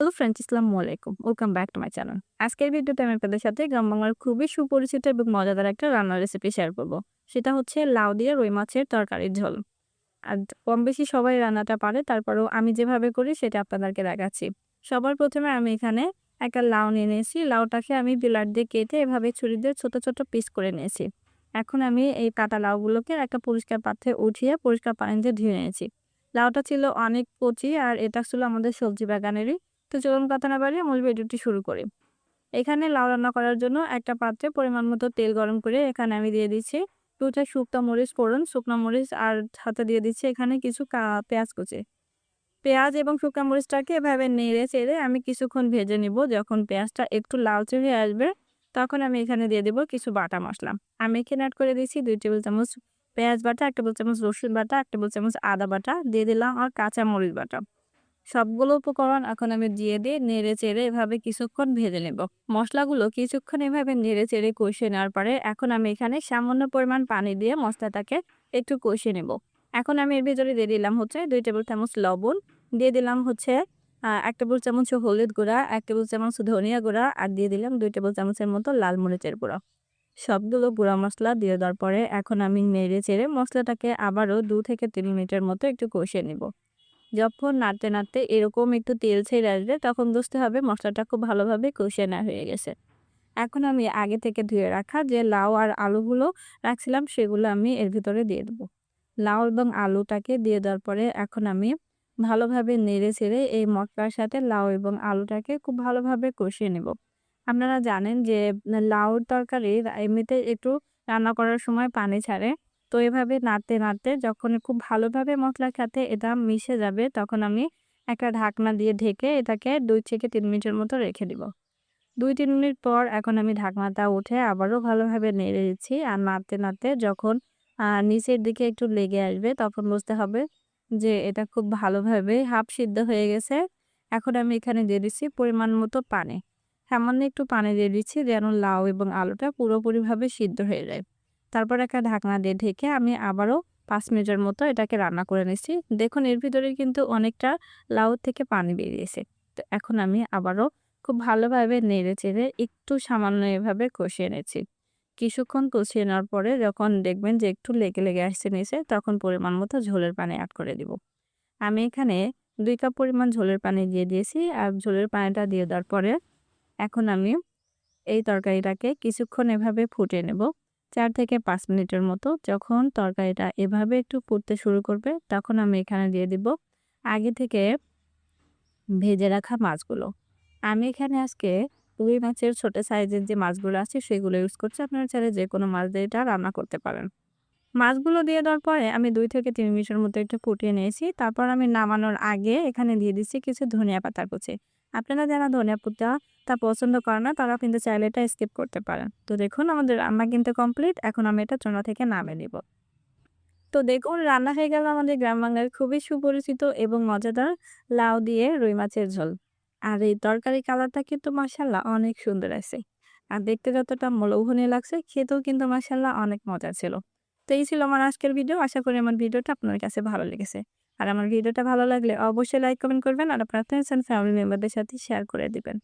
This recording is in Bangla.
হ্যালো ফ্রেন্ডস, আসসালামু আলাইকুম। Welcome back to my channel. আজকের ভিডিওতে আমি আপনাদের সাথে গ্রাম বাংলার খুবই সুপরিচিত এবং মজাদার একটা রান্নার রেসিপি শেয়ার করব। সেটা হচ্ছে লাউ দিয়ে রুই মাছের তরকারির ঝোল। আর কম বেশি সবাই রান্নাটা পারে, তারপরেও আমি যেভাবে করি সেটা আপনাদেরকে দেখাচ্ছি। সবার ১ম এ আমি এখানে একটা লাউ নিয়ে নিয়েছি। লাউটাকে আমি পিলার দিয়ে কেটে এভাবে ছুরি দিয়ে ছোট, ছোট পিস করে নিয়েছি। এখন আমি এই কাটা লাউগুলোকে একটা পরিষ্কার পাত্রে উঠিয়ে পরিষ্কার পানি দিয়ে ধুয়ে নিয়েছি। লাউটা ছিল অনেক কচি আর এটা ছিল আমাদের সবজি বাগানেরই। তো চলুন কথা না বাড়িয়ে মূল ভিডিওটি শুরু করি। এখানে লাউ রান্না করার জন্য একটা পাত্রে পরিমাণ মতো তেল গরম করে এখানে আমি দিয়ে দিচ্ছি ২ টা শুকনো মরিচ ফোড়ন, শুকনো মরিচ আর সাথে দিয়ে দিচ্ছি এখানে কিছু পেঁয়াজ কুচি। পেঁয়াজ এবং শুকনা মরিচটাকে এভাবে নেড়ে চেড়ে আমি কিছুক্ষণ ভেজে নিব। যখন পেঁয়াজটা একটু লালচে হয়ে আসবে, তখন আমি এখানে দিয়ে দেব কিছু বাটা মসলা। আমি এখানে এড করে দিচ্ছি ২ টেবিল চামচ পেঁয়াজ বাটা, ১ টেবিল চামচ রসুন বাটা, ১ টেবিল চামচ আদা বাটা, দিয়ে দিলাম আর কাঁচা মরিচ বাটা। সবগুলো উপকরণ এখন আমি দিয়ে নেড়ে চেড়ে এভাবে কিছুক্ষণ ভেজে নেব। মসলাগুলো কিছুক্ষণ এভাবে নেড়ে চেড়ে কষিয়ে নেওয়ার পরে এখন আমি এখানে সামান্য পরিমাণ পানি দিয়ে মশলাটাকে একটু কষিয়ে নেব। এখন আমি এর ভিতরে দিয়ে দিলাম হচ্ছে ২ টেবিল চামচ লবণ, দিয়ে দিলাম হচ্ছে ১ টেবিল চামচ হলুদ গুঁড়া, ১ টেবিল চামচ ধনিয়া গুঁড়া আর দিয়ে দিলাম ২ টেবিল চামচের মতো লাল মরিচের গুঁড়া। সবগুলো গুঁড়া মসলা দিয়ে দেওয়ার পরে এখন আমি নেড়ে চেড়ে মসলাটাকে আবারও ২ থেকে ৩ মিনিটের মতো একটু কষিয়ে নেব। যখন নাড়তে, নাড়তে এরকম একটু তেল ছেড়ে আসবে তখন বুঝতে হবে মসলাটা খুব ভালোভাবে কষিয়ে নেওয়া হয়ে গেছে। এখন আমি আগে থেকে ধুয়ে রাখা যে লাউ আর আলুগুলো রাখছিলাম সেগুলো আমি এর ভিতরে দিয়ে দেবো। লাউ এবং আলুটাকে দিয়ে দেওয়ার পরে এখন আমি ভালোভাবে নেড়ে ছেড়ে এই মসলার সাথে লাউ এবং আলুটাকে খুব ভালোভাবে কষিয়ে নেব। আপনারা জানেন যে লাউর তরকারি এমনিতে একটু রান্না করার সময় পানি ছাড়ে। তো এভাবে নাড়তে, নাড়তে যখন খুব ভালোভাবে মসলার সাথে এটা মিশে যাবে তখন আমি একটা ঢাকনা দিয়ে ঢেকে এটাকে ২ থেকে ৩ মিনিটের মতো রেখে দিব। ২-৩ মিনিট পর এখন আমি ঢাকনাটা উঠে আবারও ভালোভাবে নেড়ে দিচ্ছি। আর নাড়তে, নাড়তে যখন নিচের দিকে একটু লেগে আসবে তখন বুঝতে হবে যে এটা খুব ভালোভাবে হাফ সিদ্ধ হয়ে গেছে। এখন আমি এখানে দিয়ে দিচ্ছি পরিমাণ মতো পানি। সামান্য একটু পানি দিয়ে দিচ্ছি যেন লাউ এবং আলুটা পুরোপুরিভাবে সিদ্ধ হয়ে যায়। তারপর একটা ঢাকনা দিয়ে ঢেকে আমি আবারও ৫ মিনিটের মতো এটাকে রান্না করে নিচ্ছি। দেখুন এর ভিতরে কিন্তু অনেকটা লাউ থেকে পানি বেরিয়েছে। তো এখন আমি আবারও খুব ভালোভাবে নেড়েচেড়ে একটু সামান্য এভাবে কষিয়ে নিচ্ছি। কিছুক্ষণ কষিয়ে নেওয়ার পরে যখন দেখবেন যে একটু লেগে, লেগে আসছে নিচে তখন পরিমাণ মতো ঝোলের পানি এড করে দিব। আমি এখানে ২ কাপ পরিমাণ ঝোলের পানি দিয়ে দিয়েছি। আর ঝোলের পানিটা দিয়ে দেওয়ার পরে এখন আমি এই তরকারিটাকে কিছুক্ষণ এভাবে ফুটিয়ে নেব। ৪ থেকে ৫ মিনিটের মতো। যখন তরকারিটা এভাবে একটু ফুটতে শুরু করবে তখন আমি এখানে দিয়ে দিব আগে থেকে ভেজে রাখা মাছগুলো। আমি এখানে আজকে রুই মাছের ছোট সাইজের যে মাছগুলো আছে সেগুলো ইউজ করছি। আপনারা চাইলে যেকোনো মাছ দিয়ে এটা রান্না করতে পারেন। মাছগুলো দিয়ে দেওয়ার পরে আমি ২ থেকে ৩ মিনিটের মতো একটু ফুটিয়ে নিয়েছি। তারপর আমি নামানোর আগে এখানে দিয়ে দিচ্ছি কিছু ধনিয়া পাতা কুচি। আপনারা যারা ধনিয়া পাতা পছন্দ করেন না তারা কিন্তু চাইলে এটা স্কিপ করতে পারেন। তো দেখুন আমাদের রান্না কিন্তু কমপ্লিট। এখন আমি এটা চুলা থেকে নামিয়ে নিব। তো দেখুন রান্না হয়ে গেল আমাদের গ্রাম বাংলার খুবই সুপরিচিত এবং মজাদার লাউ দিয়ে রুই মাছের ঝোল। আর এই তরকারি কালারটা কিন্তু মাশাআল্লাহ অনেক সুন্দর আছে। আর দেখতে যতটা লোভনীয় লাগছে খেতেও কিন্তু মাশাআল্লাহ অনেক মজা ছিল। তো এই ছিল আমার আজকের ভিডিও। আশা করি আমার ভিডিওটা আপনার কাছে ভালো লেগেছে। আর আমার ভিডিওটা ভালো লাগলে অবশ্যই লাইক কমেন্ট করবেন আর আপনার ফ্রেন্ডস এন্ড ফ্যামিলি মেম্বারদের সাথে শেয়ার করে দিবেন।